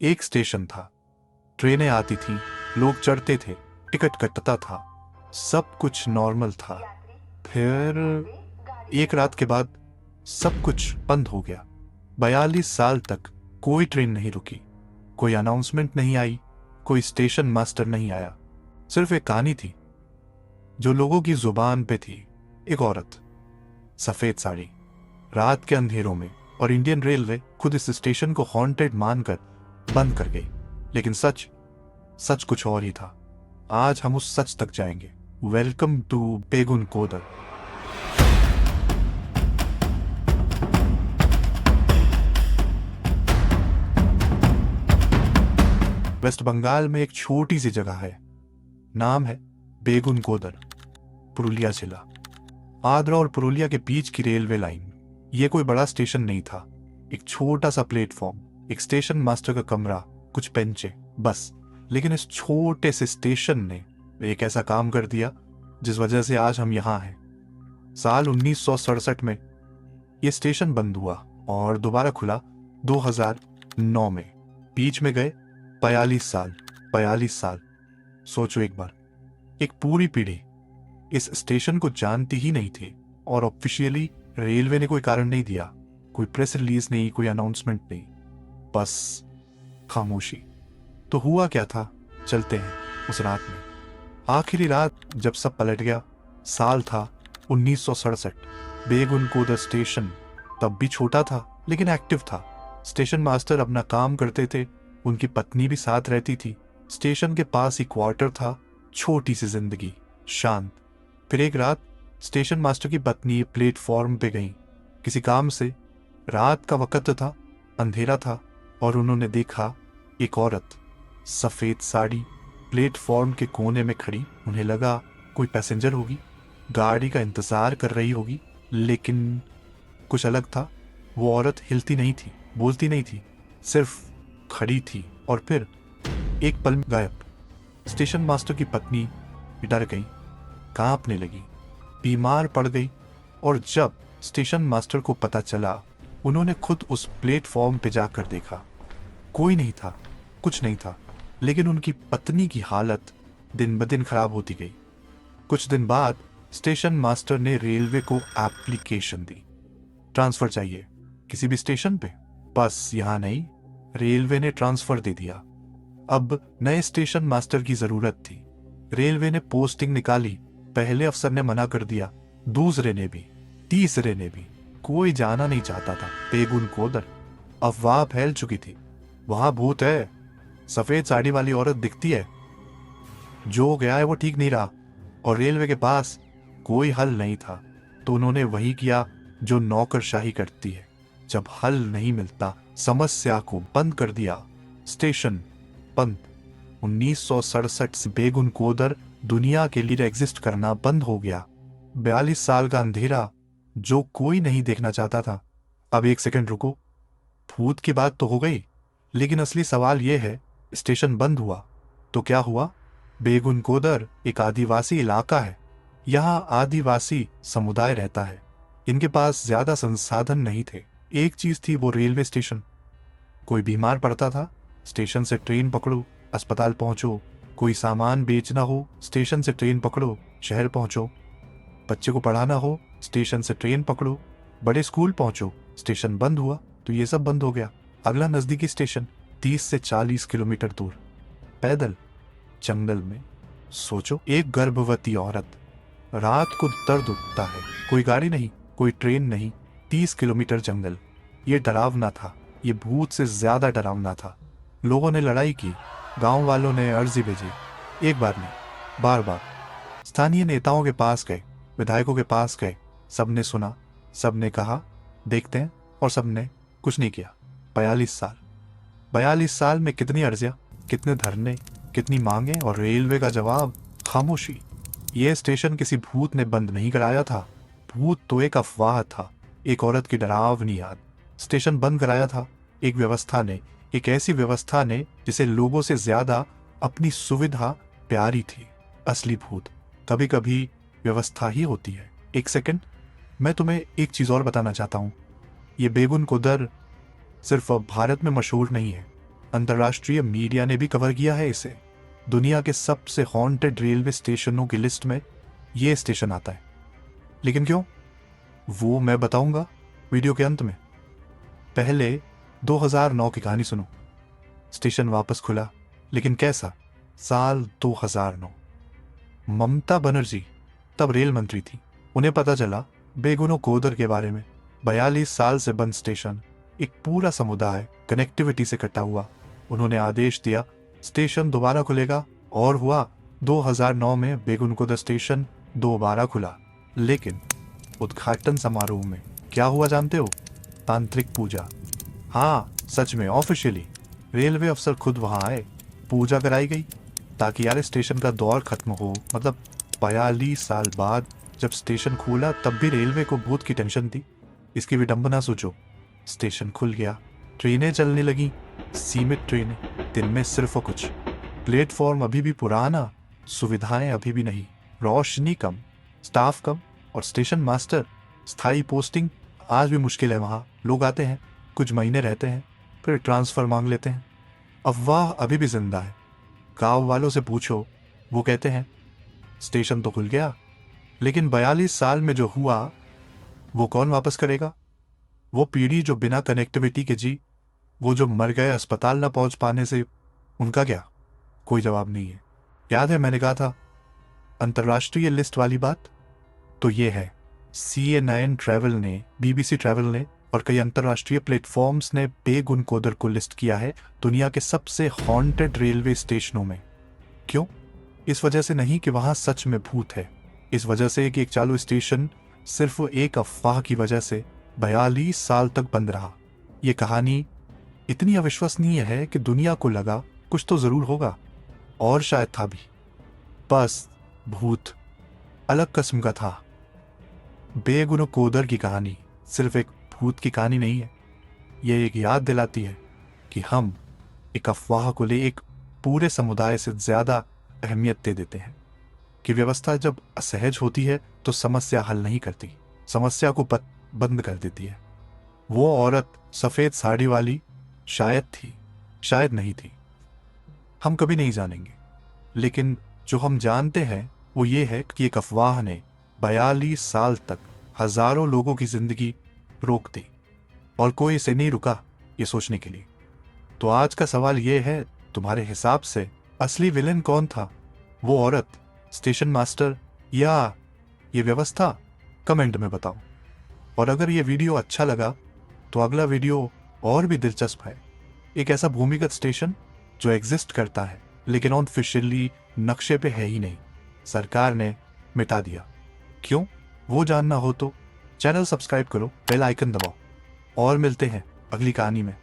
एक स्टेशन था, ट्रेनें आती थीं, लोग चढ़ते थे, टिकट कटता था, सब कुछ नॉर्मल था। फिर एक रात के बाद सब कुछ बंद हो गया। 42 साल तक कोई ट्रेन नहीं रुकी, कोई अनाउंसमेंट नहीं आई, कोई स्टेशन मास्टर नहीं आया। सिर्फ एक कहानी थी जो लोगों की जुबान पे थी। एक औरत, सफेद साड़ी, रात के अंधेरों में, और इंडियन रेलवे खुद इस स्टेशन को हॉन्टेड मानकर बंद कर गई। लेकिन सच सच कुछ और ही था। आज हम उस सच तक जाएंगे। Welcome to Begunkodar. West Bengal में एक छोटी सी जगह है, नाम है बेगुन कोदर, पुरुलिया जिला। आगरा और पुरुलिया के बीच की रेलवे लाइन। ये कोई बड़ा स्टेशन नहीं था, एक छोटा सा प्लेटफॉर्म, एक स्टेशन मास्टर का कमरा, कुछ बेंचे, बस। लेकिन इस छोटे से स्टेशन ने एक ऐसा काम कर दिया जिस वजह से आज हम यहाँ हैं। साल 1967 में ये स्टेशन बंद हुआ और दोबारा खुला 2009 में। बीच में गए 42 साल। सोचो एक बार, एक पूरी पीढ़ी इस स्टेशन को जानती ही नहीं थी, और ऑफिशियली रेलवे ने कोई कारण नहीं दिया, कोई प्रेस रिलीज नहीं, कोई अनाउंसमेंट नहीं, बस खामोशी। तो हुआ क्या था, चलते हैं उस रात में। आखिरी रात जब सब पलट गया। साल था 1967। बेगुन कोदर स्टेशन तब भी छोटा था लेकिन एक्टिव था। स्टेशन मास्टर अपना काम करते थे, उनकी पत्नी भी साथ रहती थी। स्टेशन के पास ही क्वार्टर था, छोटी सी जिंदगी, शांत। फिर एक रात स्टेशन मास्टर की पत्नी प्लेटफॉर्म पे गई किसी काम से। रात का वक्त था, अंधेरा था, और उन्होंने देखा एक औरत, सफेद साड़ी, प्लेटफॉर्म के कोने में खड़ी। उन्हें लगा कोई पैसेंजर होगी, गाड़ी का इंतजार कर रही होगी। लेकिन कुछ अलग था। वो औरत हिलती नहीं थी, बोलती नहीं थी, सिर्फ खड़ी थी, और फिर एक पल में गायब। स्टेशन मास्टर की पत्नी डर गई, कांपने लगी, बीमार पड़ गई। और जब स्टेशन मास्टर को पता चला, उन्होंने खुद उस प्लेटफॉर्म पे जाकर देखा। कोई नहीं था, कुछ नहीं था, लेकिन उनकी पत्नी की हालत दिन ब दिन खराब होती गई। कुछ दिन बाद स्टेशन मास्टर ने रेलवे को एप्लीकेशन दी, ट्रांसफर चाहिए किसी भी स्टेशन पे। बस यहाँ नहीं, रेलवे ने ट्रांसफर दे दिया। अब नए स्टेशन मास्टर की जरूरत थी। रेलवे ने पोस्टिंग निकाली, पहले अफसर ने मना कर दिया, दूसरे ने भी, तीसरे ने भी। कोई जाना नहीं चाहता था बेगुन कोदर। अफवाह फैल चुकी थी, वहां भूत है, सफेद साड़ी वाली औरत दिखती है। जो गया है वो ठीक नहीं रहा, और रेलवे के पास कोई हल नहीं था। तो उन्होंने वही किया जो नौकरशाही करती है। जब हल नहीं मिलता, समस्या को बंद कर दिया। स्टेशन बंद। 1967 से बेगुन कोदर दुनिया के लिए एग्जिस्ट करना बंद हो गया। 42 साल का अंधेरा जो कोई नहीं देखना चाहता था। अब एक सेकंड रुको, भूत की बात तो हो गई, लेकिन असली सवाल यह है, स्टेशन बंद हुआ तो क्या हुआ? बेगुन कोदर एक आदिवासी इलाका है। यहाँ आदिवासी समुदाय रहता है। इनके पास ज्यादा संसाधन नहीं थे। एक चीज थी, वो रेलवे स्टेशन। कोई बीमार पड़ता था, स्टेशन से ट्रेन पकड़ो, अस्पताल पहुंचो। कोई सामान बेचना हो, स्टेशन से ट्रेन पकड़ो, शहर पहुंचो। बच्चे को पढ़ाना हो, स्टेशन से ट्रेन पकड़ो, बड़े स्कूल पहुंचो। स्टेशन बंद हुआ तो ये सब बंद हो गया। अगला नजदीकी स्टेशन 30 से 40 किलोमीटर दूर, पैदल, जंगल में। सोचो, एक गर्भवती औरत, रात को दर्द उठता है, कोई गाड़ी नहीं, कोई ट्रेन नहीं, 30 किलोमीटर जंगल। ये डरावना था, ये भूत से ज्यादा डरावना था। लोगों ने लड़ाई की, गांव वालों ने अर्जी भेजी, एक बार नहीं, बार बार। स्थानीय नेताओं के पास गए, विधायकों के पास गए, सबने सुना, सबने कहा देखते हैं, और सबने कुछ नहीं किया। 42 साल में कितनी अर्जियां, कितने धरने, कितनी मांगे, और रेलवे का जवाब खामोशी। यह स्टेशन किसी भूत ने बंद नहीं कराया था, भूत तो एक अफवाह था, एक औरत की डरावनी याद। स्टेशन बंद कराया था एक व्यवस्था ने, एक ऐसी व्यवस्था ने जिसे लोगों से ज्यादा अपनी सुविधा प्यारी थी। असली भूत कभी कभी व्यवस्था ही होती है। एक सेकंड, मैं तुम्हें एक चीज और बताना चाहता हूं। ये बेगुन कोदर सिर्फ भारत में मशहूर नहीं है, अंतर्राष्ट्रीय मीडिया ने भी कवर किया है इसे। दुनिया के सबसे हॉन्टेड रेलवे स्टेशनों की लिस्ट में ये स्टेशन आता है। लेकिन क्यों, वो मैं बताऊंगा वीडियो के अंत में। पहले 2009 की कहानी सुनो। स्टेशन वापस खुला, लेकिन कैसा? साल 2009। ममता बनर्जी तब रेल मंत्री थी। उन्हें पता चला बेगुनो कोदर के बारे में। 42 साल से बंद स्टेशन, एक पूरा समुदाय कनेक्टिविटी से कटा हुआ। उन्होंने आदेश दिया स्टेशन दोबारा खुलेगा, और हुआ। 2009 में बेगुनकोदर स्टेशन दोबारा खुला। लेकिन उद्घाटन समारोह में क्या हुआ जानते हो? तांत्रिक पूजा। हाँ, सच में ऑफिशियली रेलवे अफसर खुद वहां आए, पूजा कराई गई ताकि यार स्टेशन का दौर खत्म हो। मतलब 42 साल बाद जब स्टेशन खुला तब भी रेलवे को भूत की टेंशन थी। इसकी विडंबना सोचो, स्टेशन खुल गया, ट्रेनें चलने लगी, सीमित ट्रेनें, दिन में सिर्फ और कुछ। प्लेटफॉर्म अभी भी पुराना, सुविधाएं अभी भी नहीं, रोशनी कम, स्टाफ कम, और स्टेशन मास्टर स्थायी पोस्टिंग आज भी मुश्किल है। वहां लोग आते हैं, कुछ महीने रहते हैं, फिर ट्रांसफर मांग लेते हैं। अफवाह अभी भी जिंदा है। गांव वालों से पूछो, वो कहते हैं स्टेशन तो खुल गया, लेकिन 42 साल में जो हुआ वो कौन वापस करेगा? वो पीढ़ी जो बिना कनेक्टिविटी के जी, वो जो मर गए अस्पताल ना पहुंच पाने से, उनका क्या? कोई जवाब नहीं है। याद है मैंने कहा था अंतर्राष्ट्रीय लिस्ट वाली बात? तो ये है, CNN ट्रैवल ने, BBC ट्रैवल ने और कई अंतर्राष्ट्रीय प्लेटफॉर्म्स ने बेगुनकोदर को लिस्ट किया है दुनिया के सबसे हॉन्टेड रेलवे स्टेशनों में। क्यों? इस वजह से नहीं कि वहां सच में भूत है, इस वजह से कि एक चालू स्टेशन सिर्फ एक अफवाह की वजह से 42 साल तक बंद रहा। ये कहानी इतनी अविश्वसनीय है कि दुनिया को लगा कुछ तो जरूर होगा, और शायद था भी। बस भूत अलग किस्म का था। बेगुनकोदर की कहानी सिर्फ एक भूत की कहानी नहीं है, ये एक याद दिलाती है कि हम एक अफवाह को ले एक पूरे समुदाय से ज्यादा अहमियत दे देते हैं। कि व्यवस्था जब असहज होती है तो समस्या हल नहीं करती, समस्या को बंद कर देती है। वो औरत सफेद साड़ी वाली शायद थी, शायद नहीं थी, हम कभी नहीं जानेंगे। लेकिन जो हम जानते हैं वो ये है कि एक अफवाह ने 42 साल तक हजारों लोगों की जिंदगी रोक दी, और कोई इसे नहीं रुका ये सोचने के लिए। तो आज का सवाल ये है, तुम्हारे हिसाब से असली विलेन कौन था? वो औरत, स्टेशन मास्टर, या ये व्यवस्था? कमेंट में बताओ। और अगर ये वीडियो अच्छा लगा तो अगला वीडियो और भी दिलचस्प है। एक ऐसा भूमिगत स्टेशन जो एग्जिस्ट करता है लेकिन ऑफिशियली नक्शे पे है ही नहीं, सरकार ने मिटा दिया। क्यों? वो जानना हो तो चैनल सब्सक्राइब करो, बेल आइकन दबाओ, और मिलते हैं अगली कहानी में।